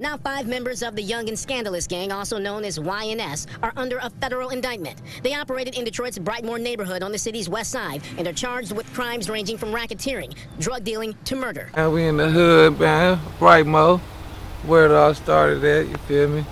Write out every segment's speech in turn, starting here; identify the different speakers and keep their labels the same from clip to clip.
Speaker 1: Now 5 members of the Young and Scandalous gang, also known as YNS, are under a federal indictment. They operated in Detroit's Brightmoor neighborhood on the city's west side and are charged with crimes ranging from racketeering, drug dealing, to murder.
Speaker 2: And we in the hood, man, Brightmo, where it all started at, you feel me?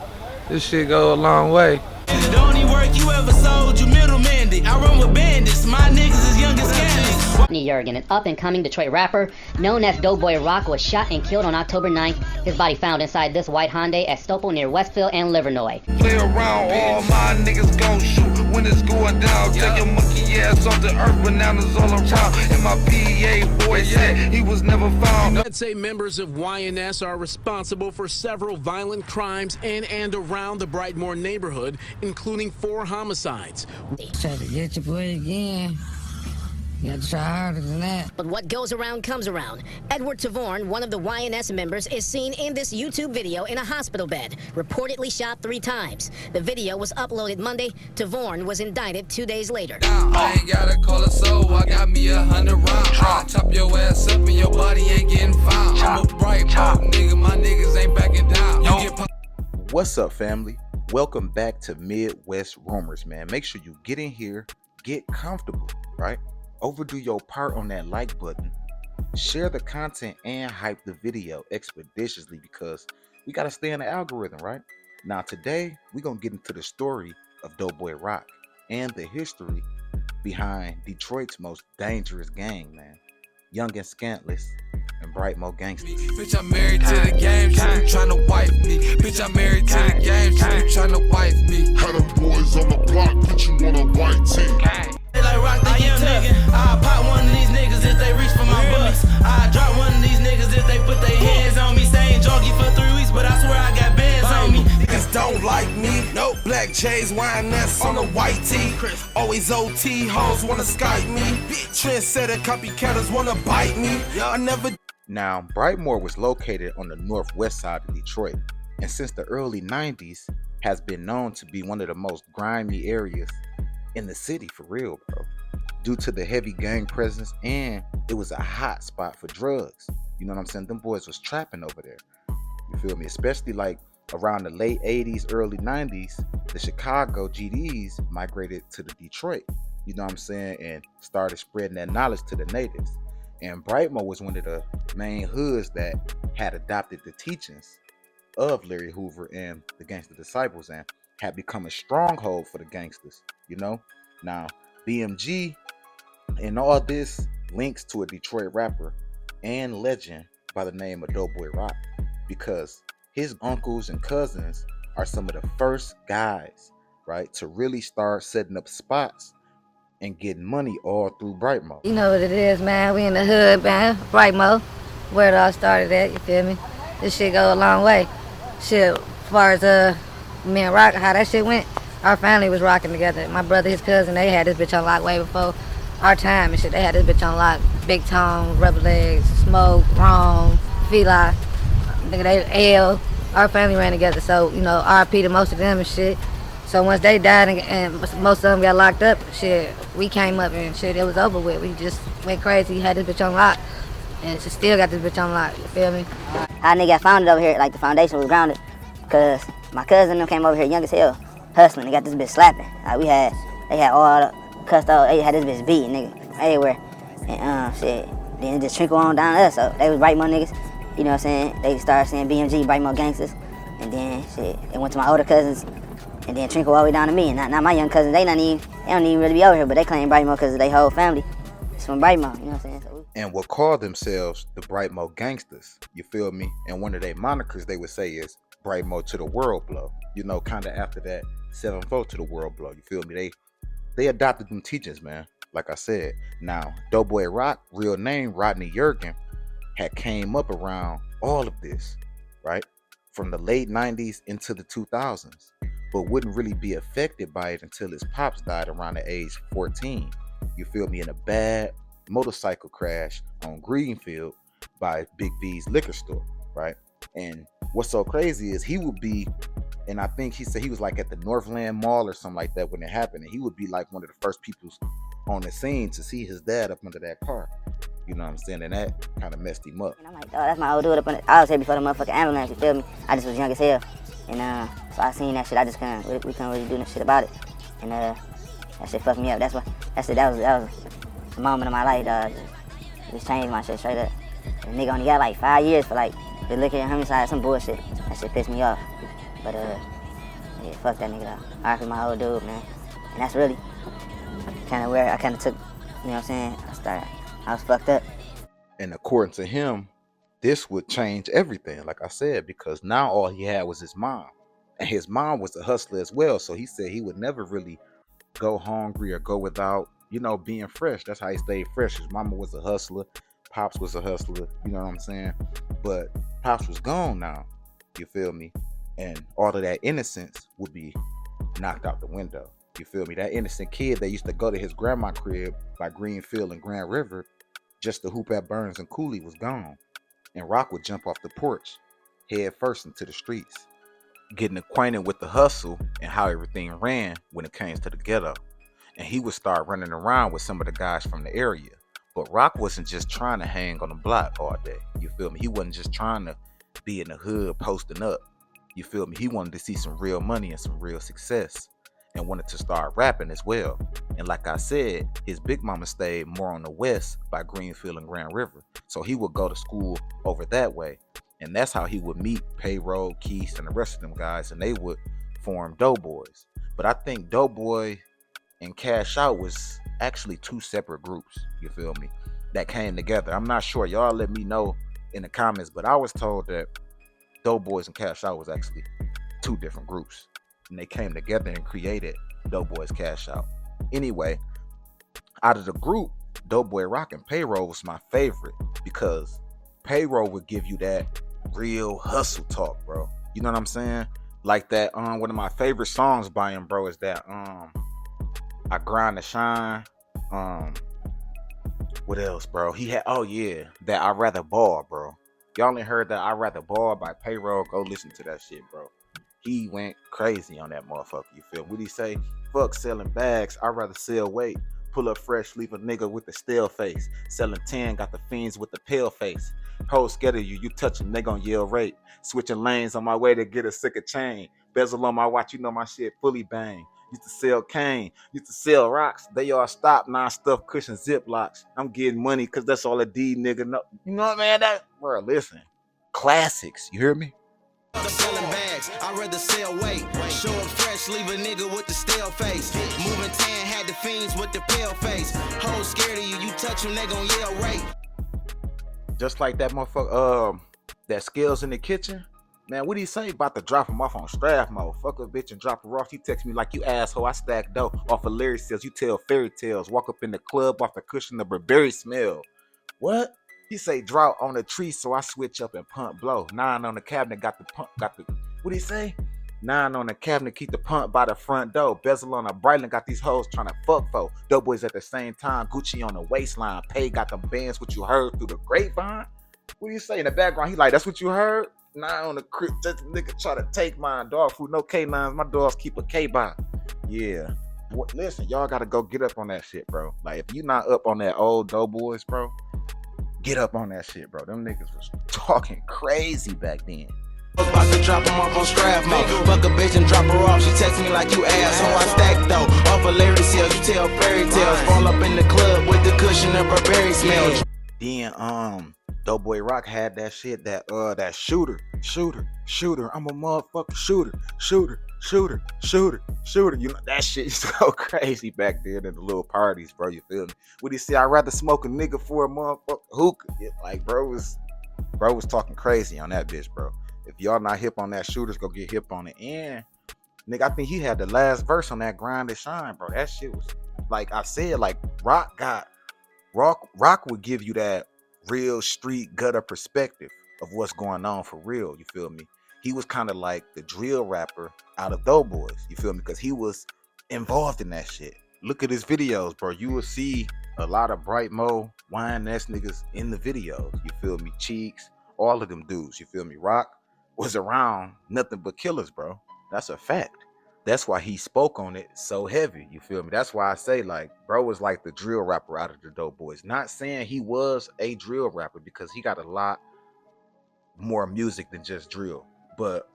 Speaker 2: This shit go a long way.
Speaker 3: The only work you ever sold, you middleman it. I run with bandits, my niggas is young and scandalous.
Speaker 4: New York, an up-and-coming Detroit rapper known as Doughboy Rock was shot and killed on October 9th. His body found inside this white Hyundai at Stoppel near Westfield and Livernois.
Speaker 5: Play around, all my niggas gon' shoot when it's going down. Take your monkey ass off the earth, bananas all around. And my PA boy said he was never found.
Speaker 6: Let's say members of YNS are responsible for several violent crimes in and around the Brightmoor neighborhood, including 4 homicides.
Speaker 7: Try to get your boy again. You gotta try harder than that.
Speaker 1: But what goes around comes around. Edward Tavorn, one of the YNS members, is seen in this YouTube video in a hospital bed, reportedly shot 3 times. The video was uploaded Monday. Tavorn was indicted 2 days later.
Speaker 5: I ain't gotta call a soul, I got me 100 rounds. I chop your ass up and your body ain't getting found. I'm a Brightmo nigga, my niggas ain't backing down.
Speaker 8: What's up, family? Welcome back to Midwest Rumors, man. Make sure you get in here, get comfortable, right? Overdo your part on that like button, share the content, and hype the video expeditiously because we got to stay in the algorithm, right? Now today we're gonna get into the story of Doughboy Rock and the history behind Detroit's most dangerous gang, man. Young and Scandalous and Brightmo Gangstas.
Speaker 5: Bitch, I'm married to the game, she be tryna wife me. Bitch, I'm married to the game, she be tryna wife me.
Speaker 9: Had them boys on the block, put you on a white tee.
Speaker 3: Like rock, I am nigga. I pop one of these niggas if they reach for my bucks. I drop one of these niggas if they put their hands on me. Staying junkie for 3 weeks, but I swear I got bands on me.
Speaker 5: Niggas don't like me, no black J's, YNS on a white tee. Always OT, hoes wanna Skype me. Trendsetter copycatters wanna bite me. I never.
Speaker 8: Now, Brightmoor was located on the northwest side of Detroit, and since the early 90s has been known to be one of the most grimy areas in the city, for real, bro, due to the heavy gang presence, and it was a hot spot for drugs. You know what I'm saying? Them boys was trapping over there, you feel me? Especially like around the late 80s, early 90s, the Chicago GDs migrated to the Detroit, you know what I'm saying, and started spreading that knowledge to the natives. And Brightmo was one of the main hoods that had adopted the teachings of Larry Hoover and the Gangsta Disciples and had become a stronghold for the gangsters, you know. Now, BMG and all this links to a Detroit rapper and legend by the name of Doughboy Rock, because his uncles and cousins are some of the first guys, right, to really start setting up spots and getting money all through Brightmo.
Speaker 7: You know what it is, man. We in the hood, man. Brightmo, where it all started at, you feel me? This shit go a long way. Shit, as far as me and Rock, how that shit went, our family was rocking together. My brother, his cousin, they had this bitch on lock way before our time and shit. They had this bitch on lock. Big Tone, Rubber Legs, Smoke, Rome, Fila, nigga, they L. Our family ran together, so, you know, RIP to most of them and shit. So once they died and most of them got locked up, shit, we came up and shit, it was over with. We just went crazy, had this bitch on lock, and she still got this bitch on lock, you feel me?
Speaker 4: How nigga got founded over here, like the foundation was grounded, because my cousin them came over here young as hell, hustling. They got this bitch slapping. Like they had all the cussed out. They had this bitch beating, nigga, everywhere. And shit, then it just trickle on down to us. So they was Brightmo niggas, you know what I'm saying? They started saying BMG, Brightmo Gangstas, and then shit, they went to my older cousins, and then trickle all the way down to me. And now my young cousins, they don't even really be over here, but they claim Brightmo because of their whole family. It's from Brightmo, you know what I'm saying? So
Speaker 8: and will call themselves the Brightmo Gangstas, you feel me? And one of their monikers they would say is Brightmo to the world blow, you know, kind of after that 7-4 to the world blow, you feel me? They adopted them teachings, man, like I said. Now, Doughboy Rock, real name Rodney Yergin, had came up around all of this, right, from the late 90s into the 2000s, but wouldn't really be affected by it until his pops died around the age 14, you feel me, in a bad motorcycle crash on Greenfield by Big V's liquor store, right? And what's so crazy is he would be, and I think he said he was like at the Northland Mall or something like that when it happened, and he would be like one of the first people on the scene to see his dad up under that car. You know what I'm saying? And that kind of messed him up.
Speaker 4: And I'm like, oh, that's my old dude up in the, I was here before the motherfucking ambulance, you feel me? I just was young as hell. And so I seen that shit, I just we couldn't really do no shit about it. And that shit fucked me up. That was a moment of my life, dog. Just changed my shit straight up. The nigga only got like 5 years for like the liquor and homicide, some bullshit. That shit pissed me off. But yeah, fuck that nigga, dog. RIP my old dude, man. And that's really kind of where I kind of took, you know what I'm saying? I was fucked up.
Speaker 8: And according to him, this would change everything, like I said, because now all he had was his mom. And his mom was a hustler as well. So he said he would never really go hungry or go without, you know, being fresh. That's how he stayed fresh. His mama was a hustler. Pops was a hustler. You know what I'm saying? But Pops was gone now. You feel me? And all of that innocence would be knocked out the window. You feel me? That innocent kid that used to go to his grandma crib by Greenfield and Grand River just to hoop at Burns and Cooley was gone. And Rock would jump off the porch, head first into the streets, getting acquainted with the hustle and how everything ran when it came to the ghetto. And he would start running around with some of the guys from the area. But Rock wasn't just trying to hang on the block all day. You feel me? He wasn't just trying to be in the hood posting up. You feel me? He wanted to see some real money and some real success, and wanted to start rapping as well. And like I said, his big mama stayed more on the west by Greenfield and Grand River. So he would go to school over that way. And that's how he would meet Payroll, Keith, and the rest of them guys, and they would form Doughboys. But I think Doughboy and Cashout was actually two separate groups, you feel me, that came together. I'm not sure. Y'all let me know in the comments, but I was told that Doughboys and Cashout was actually two different groups. And they came together and created Doughboys Cashout. Anyway, out of the group, Doughboy Rock and Payroll was my favorite because Payroll would give you that real hustle talk, bro. You know what I'm saying? Like that, one of my favorite songs by him, bro, is that I Grind to Shine. What else, bro? He had, oh yeah, that I Rather Ball, bro. Y'all ain't heard that I Rather Ball by Payroll? Go listen to that shit, bro. He went crazy on that motherfucker, you feel me? What'd he say? Fuck selling bags, I'd rather sell weight. Pull up fresh, leave a nigga with the stale face. Selling 10, got the fiends with the pale face. Hoes scared of you, you touch them, they gon' yell rape. Switching lanes on my way to get a sicker chain. Bezel on my watch, you know my shit fully bang. Used to sell cane, used to sell rocks. They all stopped, non-stuff cushion ziplocs. I'm getting money cause that's all a D nigga know. You know what, man? That, bro, listen. Classics, you hear me?
Speaker 3: Selling bags, I'd rather sell weight. Show up fresh, leave a nigga with the stale face. Moving 10, had the fiends with the pale face. Hoes scared of you, you touch them, they gon' yell rape.
Speaker 8: Just like that motherfucker, that Skills in the Kitchen. Man, what do you say about to drop him off on Strathmore? Fuck a bitch and drop her off. He text me like, you asshole, I stack dough off of Larry sales. You tell fairy tales. Walk up in the club off the cushion, the Burberry smell. What? He say drought on the tree, so I switch up and pump blow. 9 on the cabinet, got the pump, what do he say? 9 on the cabinet, keep the pump by the front door. Bezel on a Brightland, got these hoes trying to fuck for. Doughboys at the same time, Gucci on the waistline. Pay got them bands, what you heard through the grapevine? What do you say in the background? He like, that's what you heard? 9 on the crib, just a nigga try to take mine. Dog food, no K9s, my dogs keep a K-by. Yeah. Listen, y'all gotta go get up on that shit, bro. Like, if you not up on that old Doughboys, bro, get up on that shit, bro. Them niggas was talking crazy back then.
Speaker 3: About to drop him off on Strathmore. Fuck a bitch and drop her off. She text me like, you asshole, I stack though. Off of Larry sales, you tell fairy tales. Fall up in the club with the cushion of Burberry smell.
Speaker 8: Then Doughboy Rock had that shit, that shooter. I'm a motherfucking shooter. You know, that shit used to go crazy back then in the little parties, bro. You feel me? What do you say? I'd rather smoke a nigga for a motherfucker hookah. Yeah, like, bro was talking crazy on that bitch, bro. If y'all not hip on that shooters, go get hip on it. And nigga, I think he had the last verse on that Grind to Shine, bro. That shit was, like I said, like Rock would give you that real street gutter perspective of what's going on for real. You feel me? He was kind of like the drill rapper out of Doughboys. You feel me? Because he was involved in that shit. Look at his videos, bro. You will see a lot of Brightmo, YNS niggas in the videos. You feel me? Cheeks, all of them dudes. You feel me? Rock was around nothing but killers, bro. That's a fact. that's why he spoke on it so heavy. You feel me? That's why I say, like, bro was like the drill rapper out of the Doughboys. Not saying he was a drill rapper, because he got a lot more music than just drill. But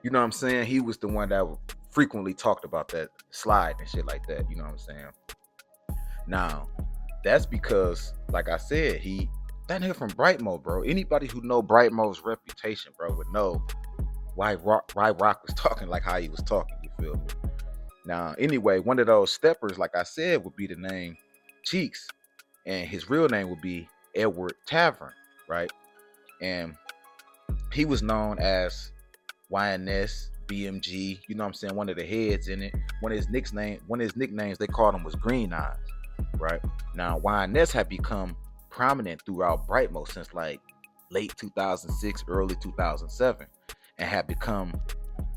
Speaker 8: you know what I'm saying? He was the one that frequently talked about that slide and shit like that. You know what I'm saying? Now, that's because, like I said, that nigga from Brightmo, bro. Anybody who know Brightmo's reputation, bro, would know why Rock was talking like how he was talking. You feel me? Now, anyway, one of those steppers, like I said, would be the name Cheeks, and his real name would be Edward Tavern, right? And he was known as YNS, BMG, you know what I'm saying, one of the heads in it. One of his nicknames they called him was Green Eyes, right? Now, YNS had become prominent throughout Brightmo since like late 2006, early 2007, and had become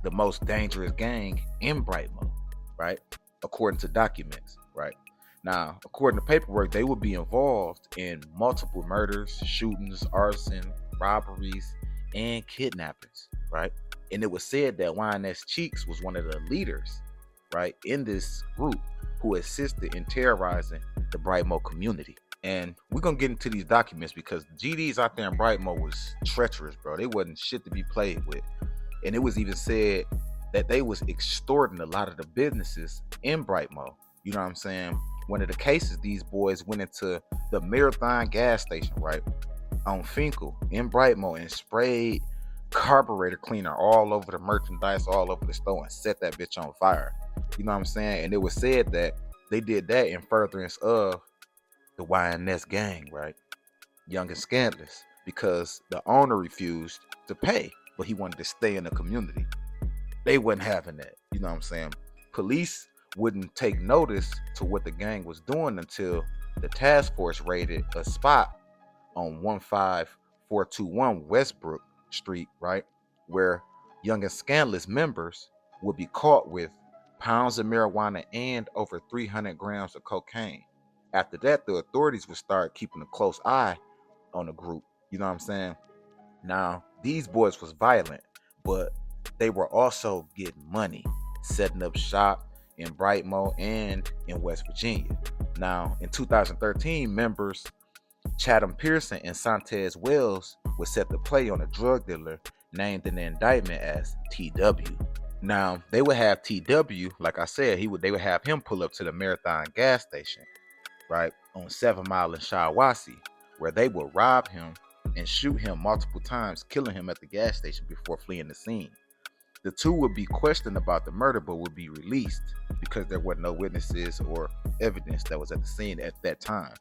Speaker 8: the most dangerous gang in Brightmo, right? According to documents, right? Now, according to paperwork, they would be involved in multiple murders, shootings, arson, robberies, and kidnappings, right? And it was said that YNS Cheeks was one of the leaders, right, in this group who assisted in terrorizing the Brightmo community. And we're gonna get into these documents because GDs out there in Brightmo was treacherous, bro. They wasn't shit to be played with. And it was even said that they was extorting a lot of the businesses in Brightmo. You know what I'm saying? One of the cases, these boys went into the Marathon gas station, right, on Finkel in Brightmo, and sprayed carburetor cleaner all over the merchandise, all over the store, and set that bitch on fire. You know what I'm saying? And it was said that they did that in furtherance of the YNS gang, right? Young and Scandalous, because the owner refused to pay, but he wanted to stay in the community. They wasn't having that. You know what I'm saying? Police wouldn't take notice to what the gang was doing until the task force raided a spot on 15421 Westbrook Street, right, where Young and Scandalous members would be caught with pounds of marijuana and over 300 grams of cocaine. After that, the authorities would start keeping a close eye on the group. You know what I'm saying? Now, these boys was violent, but they were also getting money, setting up shop in Brightmo and in West Virginia. Now, in 2013, members Chatham Pearson and Santez Wells were set to play on a drug dealer named in the indictment as TW. Now, they would have TW, like I said, they would have him pull up to the Marathon gas station, right, on 7 Mile in Shiawassee, where they would rob him and shoot him multiple times, killing him at the gas station before fleeing the scene. The two would be questioned about the murder, but would be released because there were no witnesses or evidence that was at the scene at that time.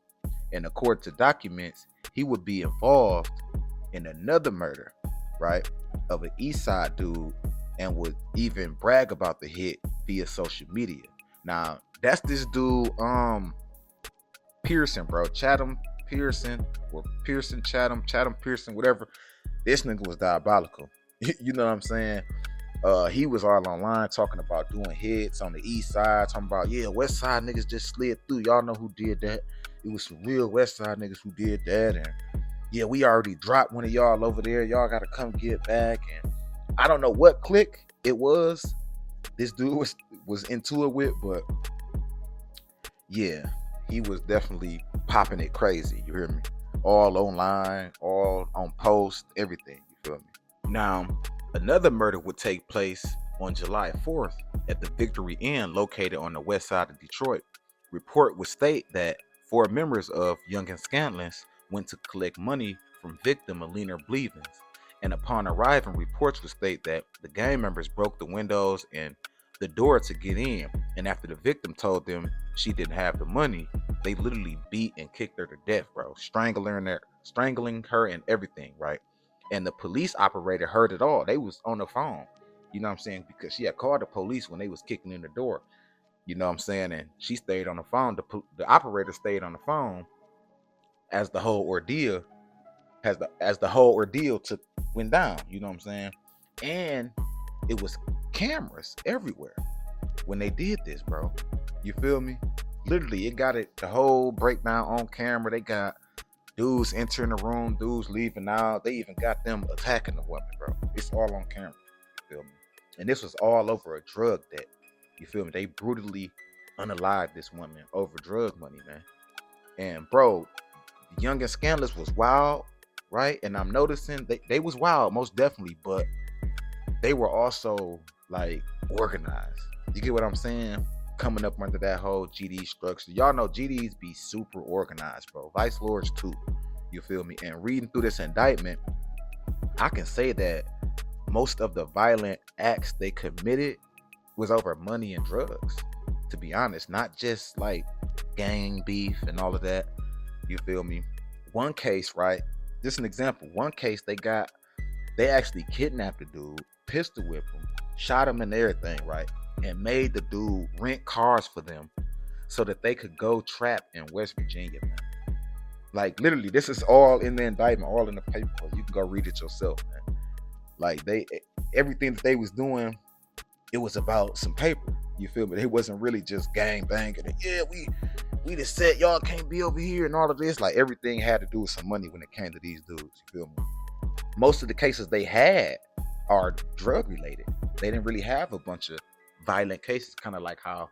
Speaker 8: And according to documents, he would be involved in another murder, right, of an East Side dude, and would even brag about the hit via social media. Now, that's this dude, Pearson, bro. Chatham Pearson, or Pearson Chatham Pearson, whatever. This nigga was diabolical. You know what I'm saying? He was all online talking about doing hits on the East Side, talking about, yeah, West Side niggas just slid through. Y'all know who did that. It was some real West Side niggas who did that. And yeah, we already dropped one of y'all over there. Y'all got to come get back. And I don't know what clique it was this dude was into it with, but yeah, he was definitely popping it crazy. You hear me? All online, all on post, everything. You feel me? Now, another murder would take place on July 4th at the Victory Inn located on the west side of Detroit. Report would state that 4 members of Young and Scandalous went to collect money from victim Alina Blevins, and upon arriving, reports would state that the gang members broke the windows and the door to get in, and after the victim told them she didn't have the money, they literally beat and kicked her to death, bro, strangling her and everything, right? And the police operator heard it all. They was on the phone, you know what I'm saying, because she had called the police when they was kicking in the door, you know what I'm saying, and she stayed on the phone. The operator stayed on the phone as the whole ordeal went down, you know what I'm saying. And it was cameras everywhere when they did this, bro. You feel me? Literally, it got the whole breakdown on camera. They got dudes entering the room, dudes leaving out. They even got them attacking the woman, bro. It's all on camera. You feel me? And this was all over a drug debt. You feel me? They brutally unalived this woman over drug money, man. And bro, Young and Scandalous was wild, right? And I'm noticing they was wild, most definitely, but they were also like organized. You get what I'm saying? Coming up under that whole GD structure. Y'all know GDs be super organized, bro. Vice Lords too. You feel me? And reading through this indictment, I can say that most of the violent acts they committed was over money and drugs. To be honest, not just like gang beef and all of that. You feel me? One case, right? Just an example. One case they actually kidnapped the dude, pistol whipped him, shot him and everything, right? And made the dude rent cars for them so that they could go trap in West Virginia, man. Like literally, this is all in the indictment, all in the paper. You can go read it yourself, man. Like everything that they was doing, it was about some paper. You feel me? It wasn't really just gang banging. And, yeah, we just said y'all can't be over here and all of this. Like everything had to do with some money when it came to these dudes. You feel me? Most of the cases they had are drug related. They didn't really have a bunch of violent cases, kind of like how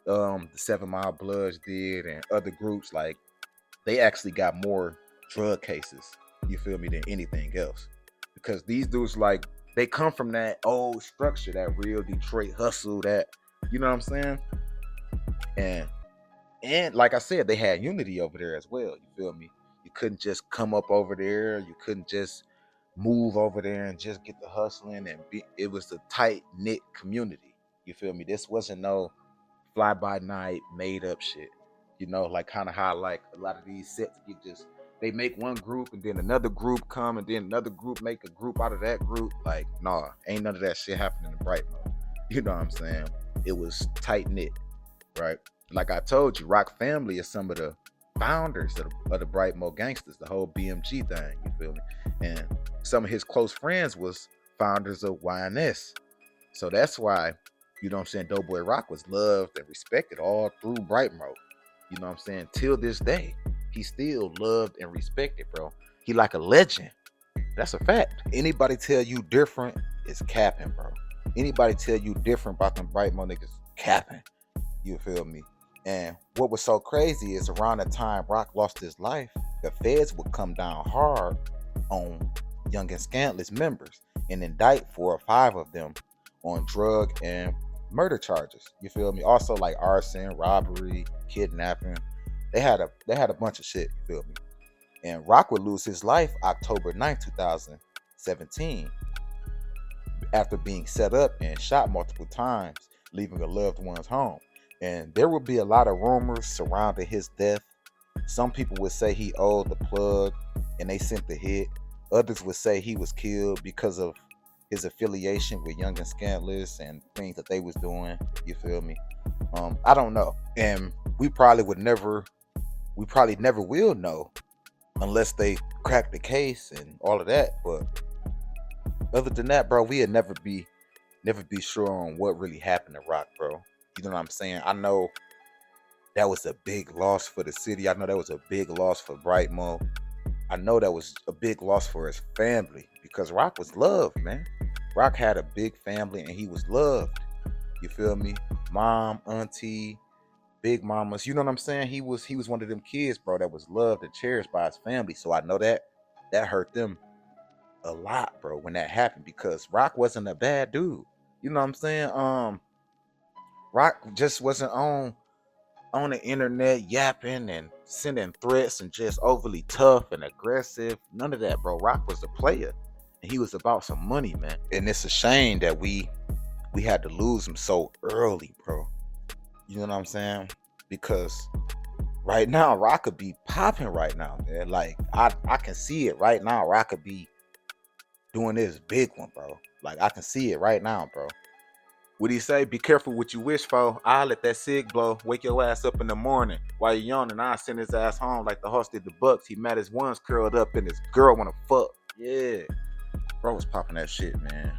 Speaker 8: the 7 Mile Bloods did and other groups. Like they actually got more drug cases, you feel me, than anything else. Because these dudes, like, they come from that old structure, that real Detroit hustle, that, you know what I'm saying? And like I said, they had unity over there as well, you feel me? You couldn't just come up over there, you couldn't just move over there and just get the hustling and it was a tight-knit community, you feel me? This wasn't no fly-by-night made up shit, you know, like kind of how like a lot of these sets get just, they make one group and then another group come and then another group make a group out of that group. Like, nah, ain't none of that shit happening in Brightmo. You know what I'm saying? It was tight-knit, right? Like I told you, Rock family is some of the founders of the Brightmo Gangstas, the whole BMG thing, you feel me? And some of his close friends was founders of YNS. So that's why, you know what I'm saying, Doughboy Rock was loved and respected all through Brightmo. You know what I'm saying? Till this day, he's still loved and respected, bro. He like a legend. That's a fact. Anybody tell you different is capping, bro. Anybody tell you different about them Brightmo niggas, capping. You feel me? And what was so crazy is around the time Rock lost his life, the feds would come down hard on Young and Scandalous members and indict 4 or 5 of them on drug and murder charges. You feel me? Also like arson, robbery, kidnapping. They had a bunch of shit, you feel me? And Rock would lose his life October 9th, 2017 after being set up and shot multiple times, leaving a loved one's home. And there would be a lot of rumors surrounding his death. Some people would say he owed the plug and they sent the hit. Others would say he was killed because of his affiliation with Young and Scandalous and things that they was doing. You feel me? I don't know. And we probably never will know unless they crack the case and all of that. But other than that, bro, we'll never be sure on what really happened to Rock, bro. You know what I'm saying? I know that was a big loss for the city. I know that was a big loss for Brightmo. I know that was a big loss for his family because Rock was loved, man. Rock had a big family and he was loved. You feel me? Mom, auntie, big mamas. You know what I'm saying? He was one of them kids, bro, that was loved and cherished by his family. So I know that hurt them a lot, bro, when that happened because Rock wasn't a bad dude. You know what I'm saying? Rock just wasn't on the internet yapping and sending threats and just overly tough and aggressive. None of that, bro. Rock was a player and he was about some money, man. And it's a shame that we had to lose him so early, bro. You know what I'm saying? Because right now, Rock could be popping right now, man. Like, I can see it right now. Rock could be doing this big one, bro. Like, I can see it right now, bro. What do you say? Be careful what you wish for. I'll let that cig blow. Wake your ass up in the morning while you're yawning. I'll send his ass home like the horse did the Bucks. He mad his ones curled up and his girl wanna fuck. Yeah. Bro was popping that shit, man.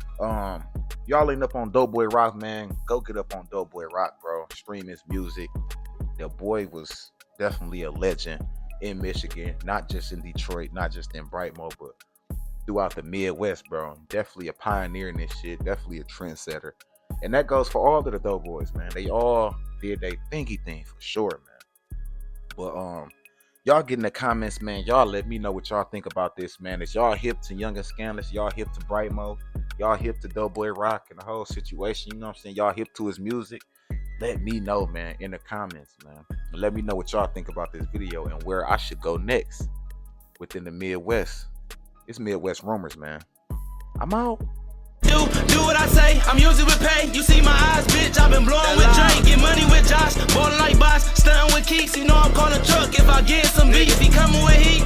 Speaker 8: Y'all ain't up on Doughboy Rock, man. Go get up on Doughboy Rock, bro. Stream his music. The boy was definitely a legend in Michigan, not just in Detroit, not just in Brightmo, but throughout the Midwest, bro. Definitely a pioneer in this shit. Definitely a trendsetter. And that goes for all of the Doughboys, man. They all did their thingy thing for sure, man. But y'all get in the comments, man. Y'all let me know what y'all think about this, man. Is y'all hip to Young and Scandalous? Y'all hip to Brightmo? Y'all hip to Doughboy Rock and the whole situation? You know what I'm saying? Y'all hip to his music? Let me know, man, in the comments, man. And let me know what y'all think about this video and where I should go next within the Midwest. It's Midwest Rumors, man. I'm out.
Speaker 3: Do what I say, I'm usually with pay. You see my eyes, bitch, I've been blowing with Drake. Get money with Josh, ballin' like Boss, stuntin' with Keeks. You know I'm calling truck if I get some beef. He coming with heat.